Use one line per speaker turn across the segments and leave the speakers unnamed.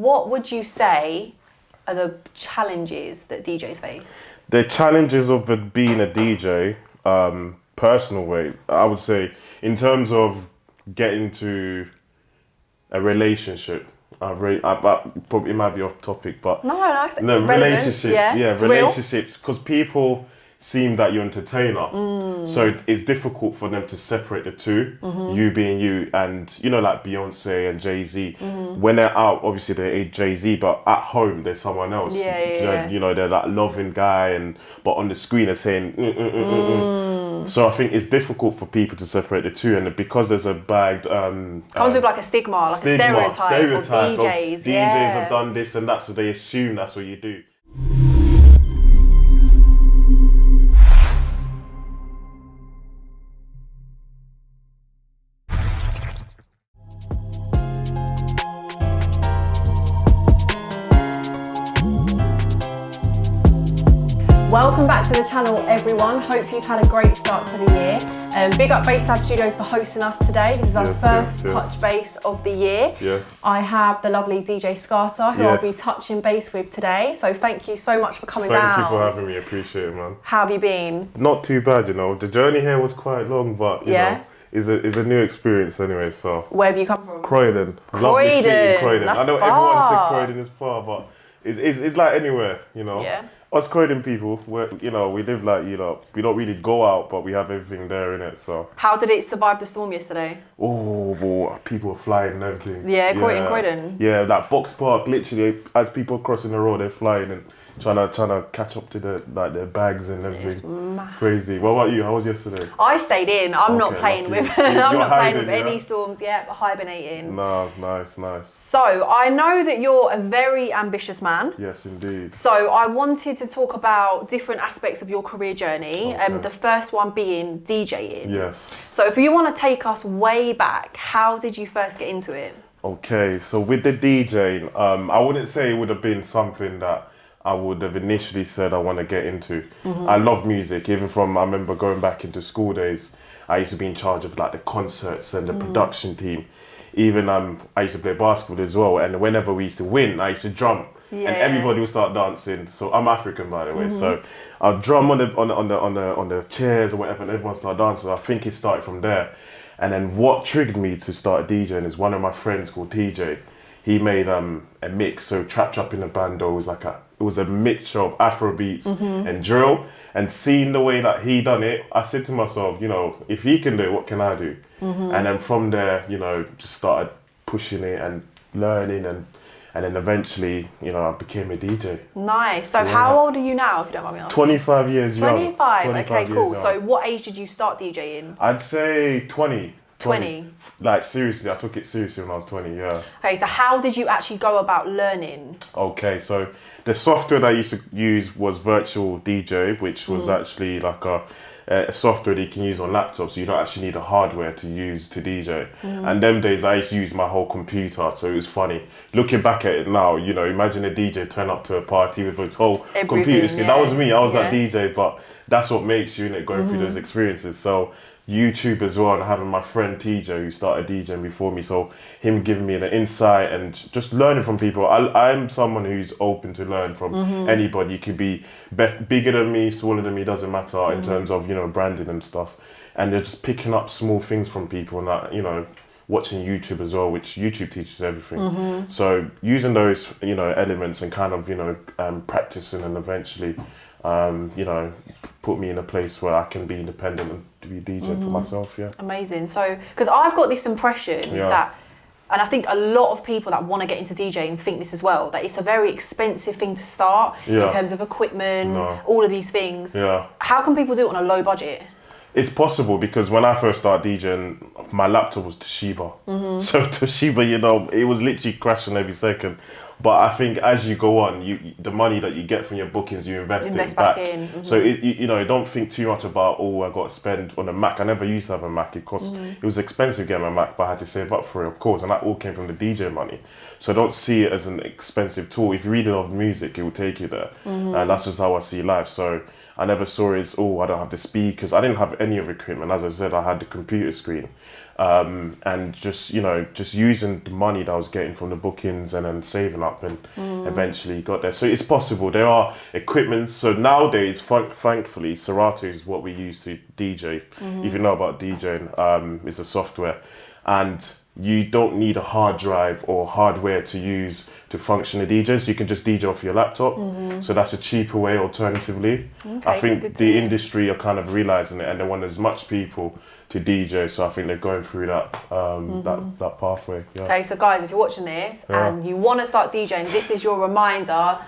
what would you say are the challenges that DJs face?
The challenges of being a DJ, personal way, I would say, in terms of getting to a relationship. Probably it might be off topic, but
no,
relationships. Yeah,
it's
relationships, because people seem that you're an entertainer, so it's difficult for them to separate the two. You being you, and you know, like Beyonce and Jay-Z, when they're out, obviously they're Jay-Z, but at home they're someone else. You know, they're that loving guy, but on the screen they're saying So I think it's difficult for people to separate the two, and because there's a bad
comes with like a stigma, like a stereotype of DJs.
DJs have done this and that, so they assume that's what you do.
Welcome back to the channel, everyone. Hope you've had a great start to the year. Big up Basslab Studios for hosting us today. This is our first touch base of the year.
Yes.
I have the lovely DJ SCARTA, who I'll be touching base with today. So thank you so much for coming down.
Thank you for having me. Appreciate it, man.
How have you been?
Not too bad, you know. The journey here was quite long, but you know, it's a new experience anyway. So.
Where have you come from?
Croydon. Lovely city, Croydon. I know everyone said Croydon is far, but it's like anywhere, you know.
Yeah.
Us Croydon people, you know, we live like, you know, we don't really go out, but we have everything there in it. So.
How did it survive the storm yesterday?
Oh, people were flying and everything.
Yeah, Croydon.
Yeah, that box park, literally, as people are crossing the road, they're flying and trying to catch up to their bags and everything.
It's mad.
Crazy. What about you? How was yesterday?
I stayed in. I'm not playing with. I'm not playing with any storms yet, but hibernating.
No, nice.
So I know that you're a very ambitious man.
Yes, indeed.
So I wanted to talk about different aspects of your career journey. The first one being DJing.
Yes.
So if you want to take us way back, how did you first get into it?
Okay, so with the DJing, I wouldn't say it would have been something that I would have initially said I want to get into. I love music, even from, I remember going back into school days, I used to be in charge of like the concerts and the production team. Even I used to play basketball as well, and whenever we used to win, I used to drum, and everybody would start dancing. So I'm African, by the way, so I'll drum on the chairs or whatever, and everyone started dancing. I think it started from there. And then what triggered me to start DJing is one of my friends called TJ. He made a mix, so Trap in the Bando was a mixture of Afro beats and drill. And seeing the way that he done it, I said to myself, you know, if he can do it, what can I do? And then from there, you know, just started pushing it and learning, and then eventually, you know, I became a DJ.
Nice. So how old are you now, if you don't mind me asking?
25 years young.
25. Okay, cool. So what age did you start DJing?
I'd say 20.
20.
Like seriously, I took it seriously when I was 20, yeah.
Okay, so how did you actually go about learning? Okay,
so the software that I used to use was Virtual DJ, which was actually like a software that you can use on laptops, so you don't actually need a hardware to use to DJ. And them days I used to use my whole computer, so it was funny. Looking back at it now, you know, imagine a DJ turn up to a party with his whole computer screen. That was me, I was that DJ, but that's what makes you, innit, going through those experiences. So YouTube as well, and having my friend TJ who started DJing before me, so him giving me the insight and just learning from people. I'm someone who's open to learn from anybody. You could be bigger than me, smaller than me, doesn't matter in terms of, you know, branding and stuff. And they're just picking up small things from people, and that, you know, watching YouTube as well, which YouTube teaches everything. So using those, you know, elements and kind of, you know, practicing, and eventually, you know, put me in a place where I can be independent and to be DJ for myself,
Amazing. So, because I've got this impression that, and I think a lot of people that want to get into DJing think this as well, that it's a very expensive thing to start in terms of equipment, all of these things. How can people do it on a low budget?
It's possible, because when I first started DJing, my laptop was Toshiba. So Toshiba, you know, it was literally crashing every second. But I think as you go on, the money that you get from your bookings, you invest it back in. So you know, don't think too much about, oh, I got to spend on a Mac. I never used to have a Mac. It was expensive getting a Mac, but I had to save up for it, of course, and that all came from the DJ money. So don't see it as an expensive tool. If you really love music, it will take you there, and that's just how I see life. So I never saw it as, oh, I don't have the speakers. I didn't have any of the equipment. As I said, I had the computer screen. and just using the money that I was getting from the bookings and then saving up and eventually got there. So it's possible. There are equipment. So nowadays, thankfully, Serato is what we use to DJ. If you know about DJing, it's a software, and you don't need a hard drive or hardware to use to function a DJ. So you can just DJ off your laptop. So that's a cheaper way alternatively.
Okay,
I think the industry are kind of realizing it, and they want as much people to DJ. So I think they're going through that that pathway. Yeah.
Okay, so guys, if you're watching this and you want to start DJing, this is your reminder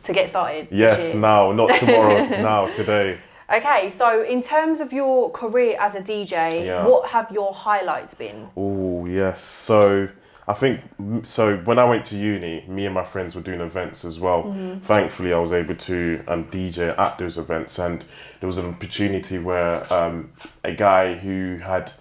to get started.
Yes, now, not tomorrow, now, today.
Okay, so in terms of your career as a DJ, what have your highlights been?
Oh, yes. So I think, when I went to uni, me and my friends were doing events as well. Thankfully, I was able to DJ at those events, and there was an opportunity where a guy who had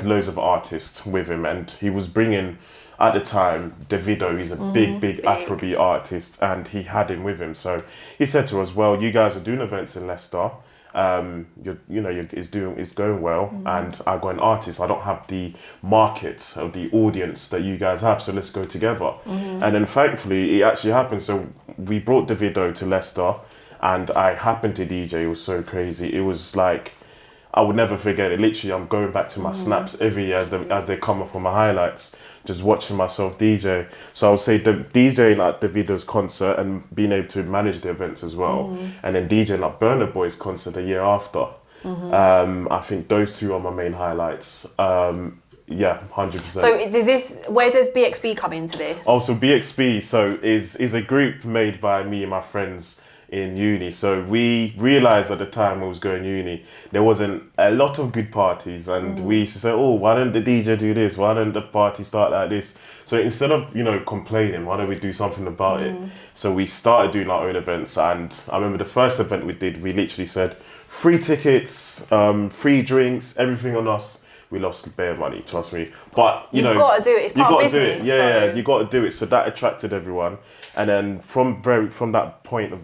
loads of artists with him, and he was bringing, at the time, Davido. He's a big Afrobeat artist, and he had him with him. So he said to us, well, you guys are doing events in Leicester. It's going well, and I got an artist. I don't have the market or the audience that you guys have, so let's go together. And then thankfully, it actually happened. So we brought Davido to Leicester, and I happened to DJ. It was so crazy. It was like, I would never forget it. Literally, I'm going back to my snaps every year as they come up on my highlights, just watching myself DJ. So I would say the DJing at Davido's concert and being able to manage the events as well, and then DJing at Burna Boy's concert the year after. I think those two are my main highlights. Yeah, 100%.
So where does BXB come into this?
Oh, so BXB is a group made by me and my friends in uni. So we realized at the time I was going uni, there wasn't a lot of good parties, and we used to say, oh, why don't the DJ do this? Why don't the party start like this? So instead of, complaining, why don't we do something about it? So we started doing our own events, and I remember the first event we did, we literally said, free tickets, free drinks, everything on us. We lost bare money, trust me. But you've
got to do it. It's part of business.
Do it. Yeah, you got to do it. So that attracted everyone, and then from that point of,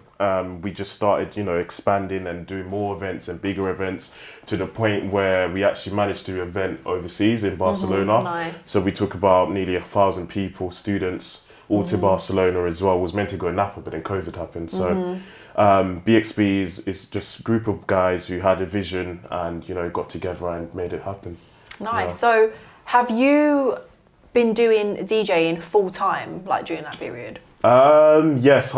we just started, expanding and doing more events and bigger events, to the point where we actually managed to do an event overseas in Barcelona.
Nice.
So we took about nearly 1,000 people, students, all to Barcelona as well. It was meant to go in Napa, but then COVID happened. So. BXB is just a group of guys who had a vision and got together and made it happen.
Nice. Yeah. So have you been doing DJing full time, like during that period?
Yes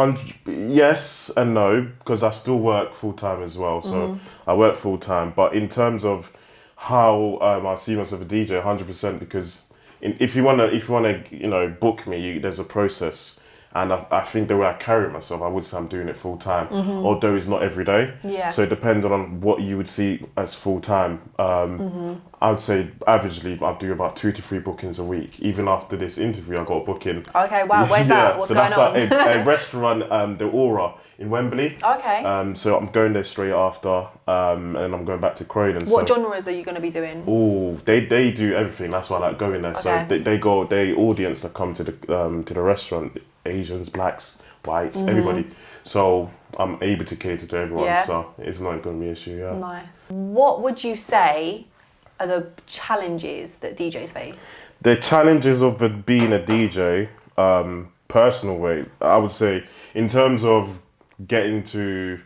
and no, because I still work full time as well. So I work full time, but in terms of how I see myself a DJ, 100%, because if you wanna book me, there's a process. And I think the way I carry myself, I would say I'm doing it full time, although it's not every day. Yeah. So it depends on what you would see as full time. I would say averagely I do about 2 to 3 bookings a week. Even after this interview, I got a booking.
Okay, wow, where's that? What's going on?
So that's a restaurant, the Aura in Wembley.
Okay.
So I'm going there straight after, and I'm going back to Croydon.
What genres are you going to be doing?
Oh, they do everything. That's why I like going there. Okay. So they audience that come to the restaurant. Asians, blacks, whites, everybody. So I'm able to cater to everyone, so it's not going to be an issue. Yeah.
Nice. What would you say are the challenges that DJs face?
The challenges of being a DJ, personal way, I would say, in terms of getting to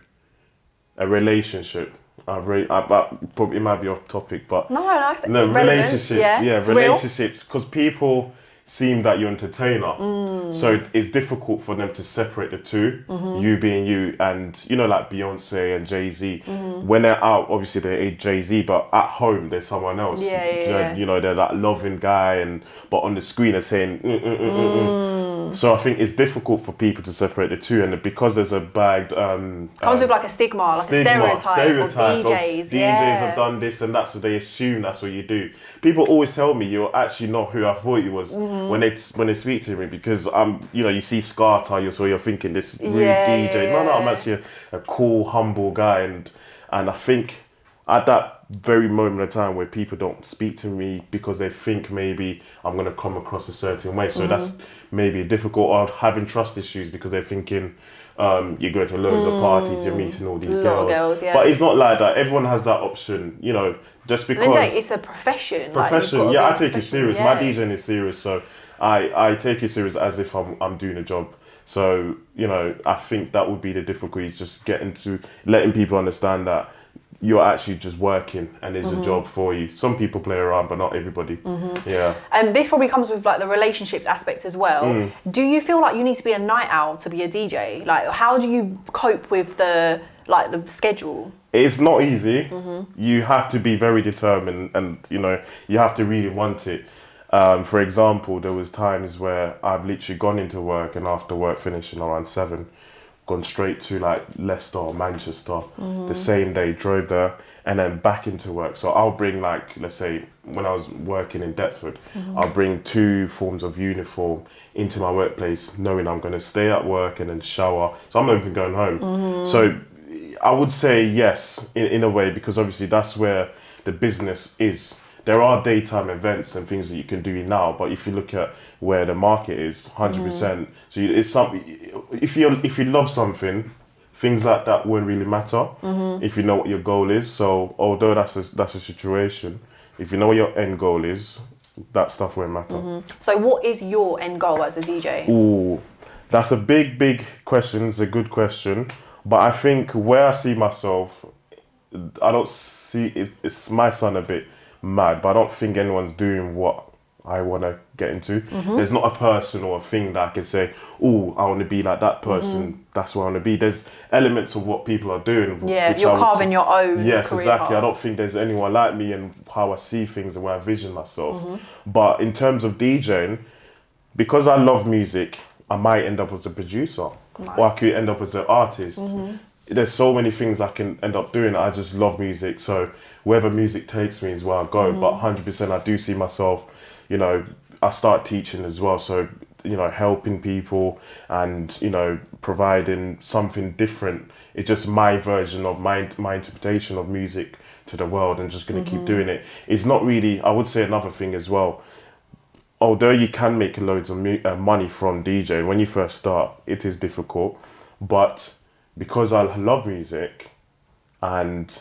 a relationship. It might be off topic, but
no,
relationships. Yeah, relationships, because people seem that you're an entertainer, so it's difficult for them to separate the two, you being you, and like Beyonce and Jay-Z, when they're out, obviously they're Jay-Z, but at home they're someone else. They're that loving guy, but on the screen they're saying So I think it's difficult for people to separate the two, and because there's a bad
comes with like a stigma, like a stereotype of DJs.
DJs have done this and that, so they assume that's what you do. People always tell me you're actually not who I thought you was when they speak to me, because you see SCARTA, so you're thinking this rude DJ. No, I'm actually a cool, humble guy, and I think at that very moment of time where people don't speak to me because they think maybe I'm going to come across a certain way. So that's maybe difficult, or having trust issues because they're thinking you're going to loads of parties, you're meeting all these girls.
Yeah.
But it's not like that. Everyone has that option, you know, just because...
It's a profession.
Profession,
like,
I take it serious. My DJing is serious, so I take it serious as if I'm doing a job. So, you know, I think that would be the difficulty, is just letting people understand that you're actually just working and there's a job for you. Some people play around, but not everybody. Yeah.
And this probably comes with like the relationships aspect as well. Do you feel like you need to be a night owl to be a DJ? Like, how do you cope with the schedule?
It's not easy. You have to be very determined, and you know, you have to really want it. For example, there was times where I've literally gone into work, and after work finishing around 7, gone straight to like Leicester or Manchester the same day, drove there, and then back into work. So I'll bring, like, let's say when I was working in Deptford, I'll bring 2 forms of uniform into my workplace, knowing I'm going to stay at work and then shower. So I'm not even going home. So I would say yes, in a way, because obviously that's where the business is. There are daytime events and things that you can do now, but if you look at where the market is, 100%. So it's something. If you love something, things like that won't really matter. If you know what your goal is. So although that's a situation, if you know what your end goal is, that stuff won't matter.
So what is your end goal as a DJ?
Ooh, that's a big question. It's a good question, but I think where I see myself, I don't see it. It's my son a bit mad, but I don't think anyone's doing what I want to get into. There's not a person or a thing that I can say, oh, I want to be like that person, that's what I want to be. There's elements of what people are doing.
Yeah, you're carving your own
Yes,
career
exactly.
path.
I don't think there's anyone like me and how I see things and where I vision myself. But in terms of DJing, because I love music, I might end up as a producer. Or I could end up as an artist. There's so many things I can end up doing. I just love music, so wherever music takes me is where I go. But 100% I do see myself, you know, I start teaching as well, so, you know, helping people and, you know, providing something different. It's just my version of my interpretation of music to the world, and just going to keep doing it. It's not really, I would say another thing as well, although you can make loads of money from DJing, when you first start, it is difficult, but because I love music and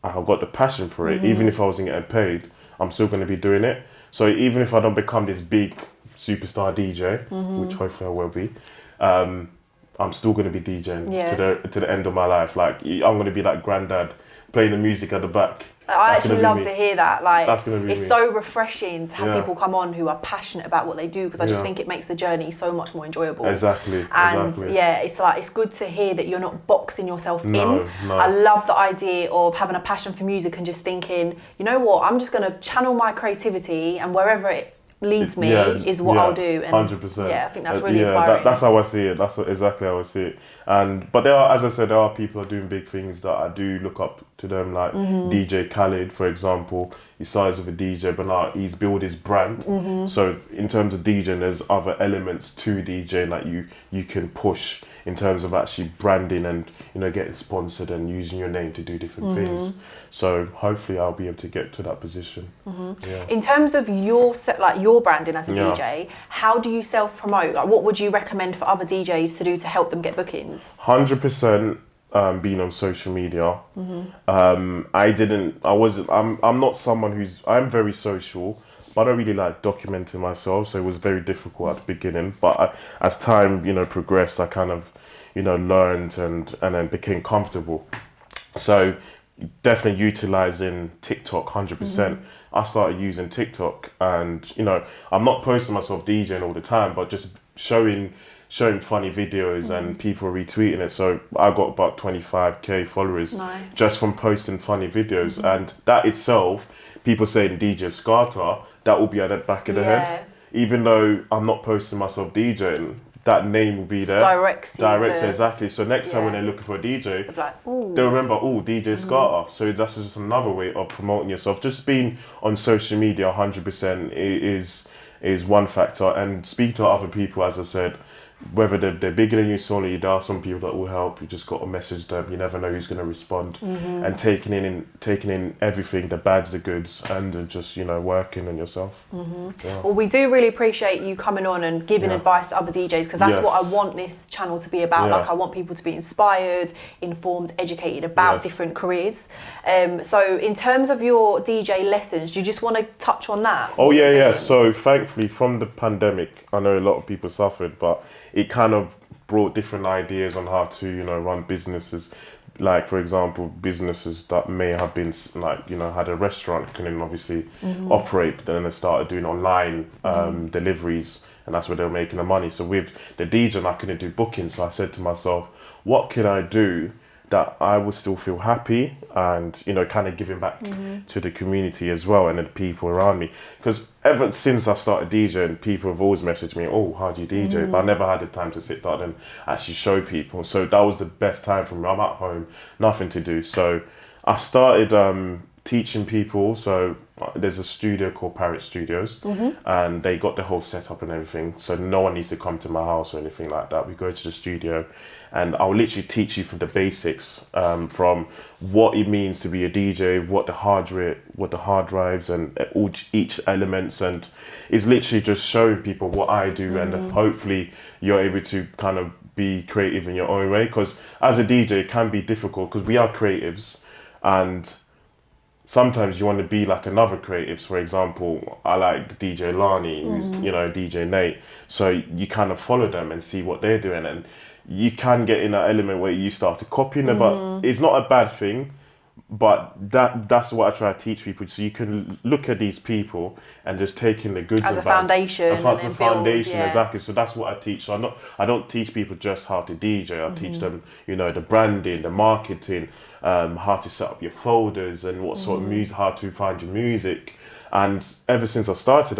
I've got the passion for it, even if I wasn't getting paid, I'm still going to be doing it. So even if I don't become this big superstar DJ, which hopefully I will be, I'm still going to be DJing to the end of my life. Like, I'm going to be like granddad playing the music at the back.
I actually love to hear that. Like,
that's gonna be
it's so refreshing to have people come on who are passionate about what they do, because I just think it makes the journey so much more enjoyable.
Exactly.
Yeah, it's good to hear that you're not boxing yourself in. I love the idea of having a passion for music and just thinking, you know what, I'm just going to channel my creativity, and wherever it leads me is what I'll do. And
100%.
Yeah, I think that's really inspiring.
That's how I see it. That's exactly how I see it. But there are, as I said, there are people who are doing big things that I do look up to them, like DJ Khaled, for example. He started with a DJ, but now he's built his brand. So in terms of DJing, there's other elements to DJing that you can push in terms of actually branding and, you know, getting sponsored and using your name to do different things. So hopefully I'll be able to get to that position.
In terms of your branding as a DJ, how do you self-promote? Like, what would you recommend for other DJs to do to help them get bookings?
100% being on social media. I'm not someone I'm very social, but I don't really like documenting myself, so it was very difficult at the beginning. But as time, you know, progressed, I kind of, you know, learned and then became comfortable. So definitely utilizing TikTok 100%. I started using TikTok, and, you know, I'm not posting myself DJing all the time, but just showing funny videos and people retweeting it. So I got about 25k followers just from posting funny videos, and that itself, people saying DJSCARTA, that will be at the back of the head. Even though I'm not posting myself DJing, that name will be there.
Direct,
exactly. So next time when they're looking for a DJ, they'll remember, DJSCARTA. So that's just another way of promoting yourself. Just being on social media 100% is one factor, and speak to other people, as I said. whether they're bigger than you, smaller, there are some people that will help. You just got to message them. You never know who's going to respond. And taking in everything, the bads, the goods, and just, you know, working on yourself. Yeah.
Well, we do really appreciate you coming on and giving advice to other DJs, because that's what I want this channel to be about. Like, I want people to be inspired, informed, educated about different careers. So in terms of your DJ lessons, do you just want to touch on that?
Oh yeah. So thankfully, from the pandemic, I know a lot of people suffered, but it kind of brought different ideas on how to, you know, run businesses. Like, for example, businesses that may have been, like, you know, had a restaurant, couldn't obviously operate, but then they started doing online deliveries, and that's where they were making the money. So with the DJ, I couldn't do bookings, so I said to myself, what can I do that I would still feel happy and, you know, kind of giving back to the community as well and the people around me. Because ever since I started DJing, people have always messaged me, oh, how do you DJ? But I never had the time to sit down and actually show people. So that was the best time for me. I'm at home, nothing to do. So I started teaching people. So there's a studio called Parrot Studios, and they got the whole setup and everything. So no one needs to come to my house or anything like that. We go to the studio, and I'll literally teach you from the basics, from what it means to be a DJ, what the hard drives and each elements, and it's literally just showing people what I do, and hopefully you're able to kind of be creative in your own way. Because as a DJ, it can be difficult because we are creatives, and sometimes you want to be like another creatives. For example, I like DJ Lani, who's, you know, DJ Nate. So you kind of follow them and see what they're doing, and you can get in that element where you start to copy them, but it's not a bad thing. But that's what I try to teach people. So you can look at these people and just take in the goods
as
and
a foundation.
As a foundation, exactly. So that's what I teach. So I don't teach people just how to DJ. I teach them, you know, the branding, the marketing, how to set up your folders and what sort of music, how to find your music. And ever since I started,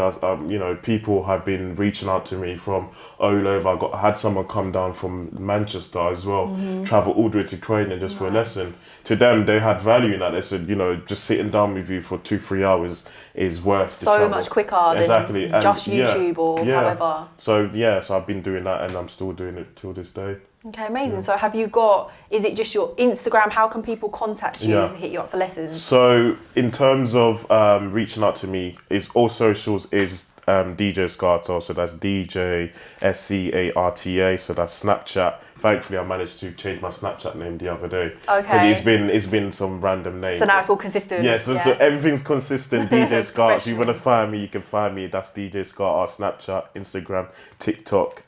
you know, people have been reaching out to me from all over. I had someone come down from Manchester as well, travel all the way to Croydon just for a lesson. To them, they had value in that. They said, you know, just sitting down with you for 2-3 hours is worth the travel.
So much quicker than just YouTube or however.
So so I've been doing that, and I'm still doing it till this day.
Okay, amazing. So have you got, is it just your Instagram? How can people contact you to hit you up for lessons?
So in terms of reaching out to me, all socials is DJ SCARTA, so that's DJ SCARTA, so that's Snapchat. Thankfully, I managed to change my Snapchat name the other day.
Okay.
Because it's been some random name.
So now it's all consistent.
So everything's consistent. DJ SCARTA. If you want to find me, you can find me. That's DJ SCARTA, Snapchat, Instagram, TikTok,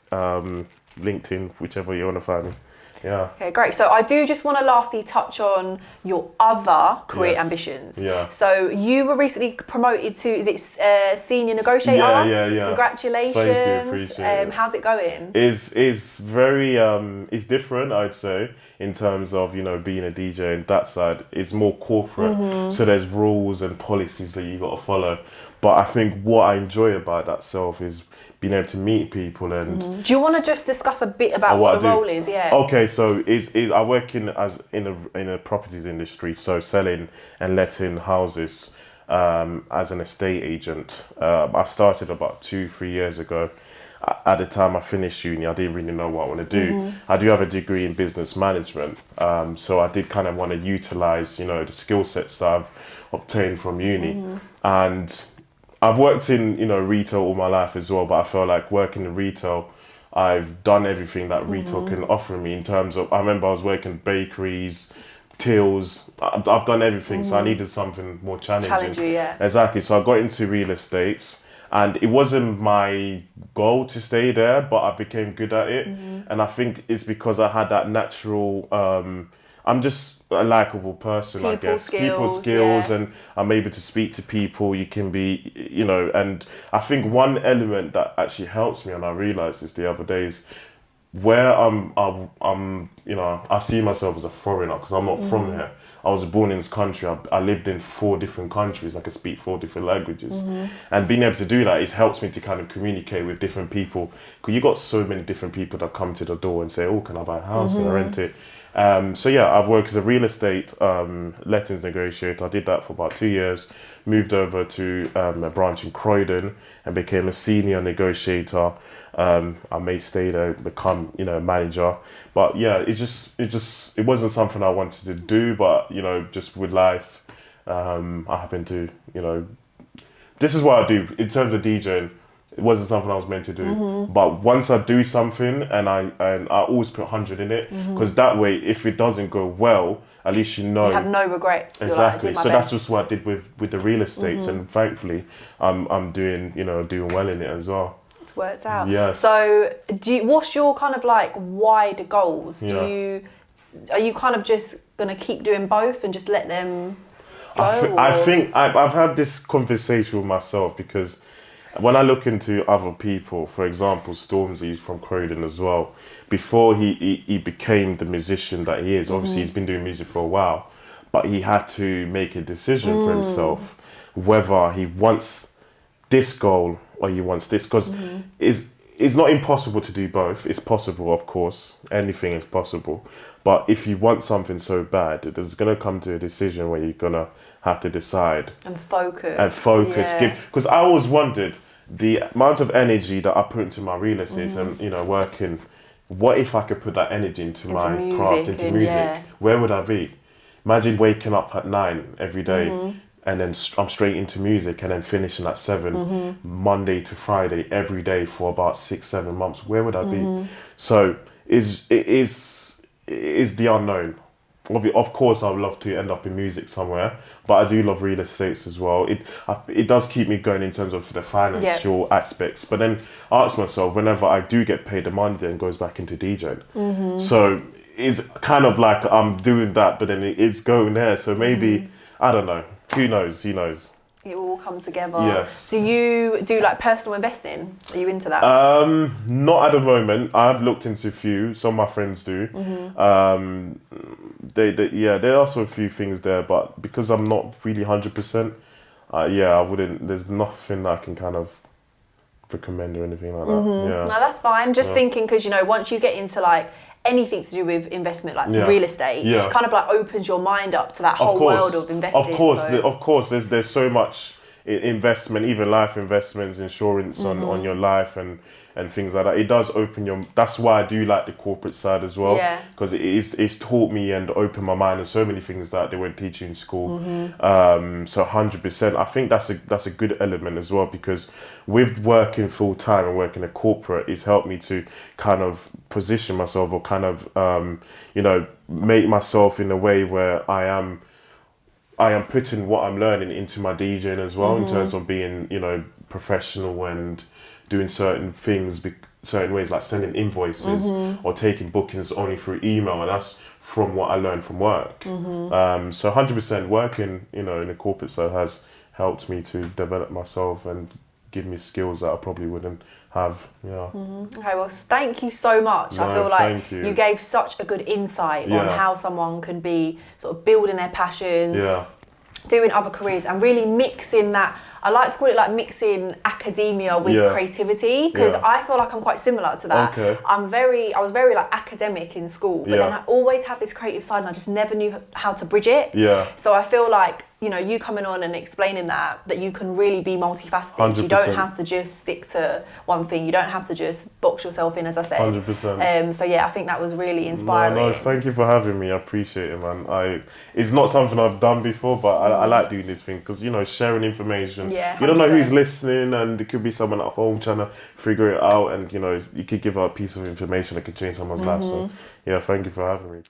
LinkedIn, whichever you want to find me. Yeah. Okay,
great. So I do just want to lastly touch on your other career ambitions.
Yeah.
So you were recently promoted to, is it senior negotiator?
Yeah.
Congratulations.
Thank you, appreciate it.
How's it going?
It's very, it's different, I'd say, in terms of, you know, being a DJ, and that side is more corporate. So there's rules and policies that you got to follow. But I think what I enjoy about that self is being able to meet people. And
do you want to just discuss a bit about what the role is? Yeah.
Okay, so I work in a properties industry, so selling and letting houses as an estate agent. I started about 2-3 years ago. At the time I finished uni, I didn't really know what I want to do. I do have a degree in business management, so I did kind of want to utilize, you know, the skill sets that I've obtained from uni. And I've worked in, you know, retail all my life as well, but I felt like working in retail, I've done everything that retail can offer me in terms of, I remember I was working bakeries, tills, I've done everything, so I needed something more challenging. Exactly, so I got into real estate, and it wasn't my goal to stay there, but I became good at it. And I think it's because I had that natural, I'm just a likable person, I guess. People skills, and I'm able to speak to people. You can be, you know, and I think one element that actually helps me, and I realised this the other day, is where I'm, you know, I see myself as a foreigner because I'm not from here. I was born in this country. I lived in 4 different countries. I could speak 4 different languages, and being able to do that, it helps me to kind of communicate with different people. Because you got so many different people that come to the door and say, "Oh, can I buy a house? Can I rent it?" So yeah, I've worked as a real estate lettings negotiator. I did that for about 2 years. Moved over to a branch in Croydon and became a senior negotiator. I may stay there, become, you know, a manager. But yeah, it wasn't something I wanted to do, but, you know, just with life, I happen to, you know, this is what I do in terms of DJing. It wasn't something I was meant to do, but once I do something and I always put 100 in it, because that way, if it doesn't go well, at least you know
you have no regrets.
Exactly.
Like,
so that's just what I did with the real estates, and thankfully, I'm doing well in it as well.
It's worked out.
Yes.
So what's your kind of like wider goals? Are you kind of just gonna keep doing both and just let them go?
I think I've had this conversation with myself, because when I look into other people, for example, Stormzy from Croydon as well, before he became the musician that he is, obviously he's been doing music for a while, but he had to make a decision for himself whether he wants this goal or he wants this, because it's not impossible to do both. It's possible, of course, anything is possible, but if you want something so bad, there's going to come to a decision where you're going to have to decide
and focus
because I always wondered the amount of energy that I put into my real estate and, you know, working, what if I could put that energy into my craft, into music? Where would I be? Imagine waking up at 9 every day and then I'm straight into music, and then finishing at 7 Monday to Friday every day for about 6-7 months. Where would I be? So it is the unknown. Of course, I would love to end up in music somewhere, but I do love real estates as well. It does keep me going in terms of the financial aspects. But then I ask myself, whenever I do get paid, the money then goes back into DJing. So it's kind of like I'm doing that, but then it's going there. So maybe, I don't know. Who knows? Who knows?
It will all come together.
Yes.
Do you do like personal investing? Are you into that?
Not at the moment. I've looked into a few. Some of my friends do. There are also a few things there, but because I'm not really 100%, I wouldn't. There's nothing that I can kind of recommend or anything like that. Yeah.
No, that's fine. Just thinking, because you know, once you get into like anything to do with investment, like real estate, kind of like opens your mind up to that whole world of investing.
Of course. There's so much investment, even life investments, insurance on your life and things like that. It does open that's why I do like the corporate side as well, because it's taught me and opened my mind on so many things that they won't teach you in school. So 100%, I think that's a good element as well, because with working full time and working a corporate, it's helped me to kind of position myself, or kind of make myself in a way where I am putting what I'm learning into my DJing as well, in terms of being, you know, professional and doing certain things, certain ways, like sending invoices or taking bookings only through email, and that's from what I learned from work. So 100% working, you know, in the corporate side has helped me to develop myself and give me skills that I probably wouldn't have.
Okay, well, thank you so much. I feel like you gave such a good insight on how someone can be sort of building their passions, doing other careers, and really mixing that. I like to call it like mixing academia with creativity, because I feel like I'm quite similar to that. I was very like academic in school, but then I always had this creative side and I just never knew how to bridge it. So I feel like, you know, you coming on and explaining that you can really be multifaceted.
100%.
You don't have to just stick to one thing. You don't have to just box yourself in, as I said.
100%.
So yeah, I think that was really inspiring.
No, thank you for having me. I appreciate it, man. It's not something I've done before, but I like doing this thing, because, you know, sharing information.
Yeah,
you don't know who's listening, and it could be someone at home trying to figure it out, and, you know, you could give out a piece of information that could change someone's life. So yeah, thank you for having me.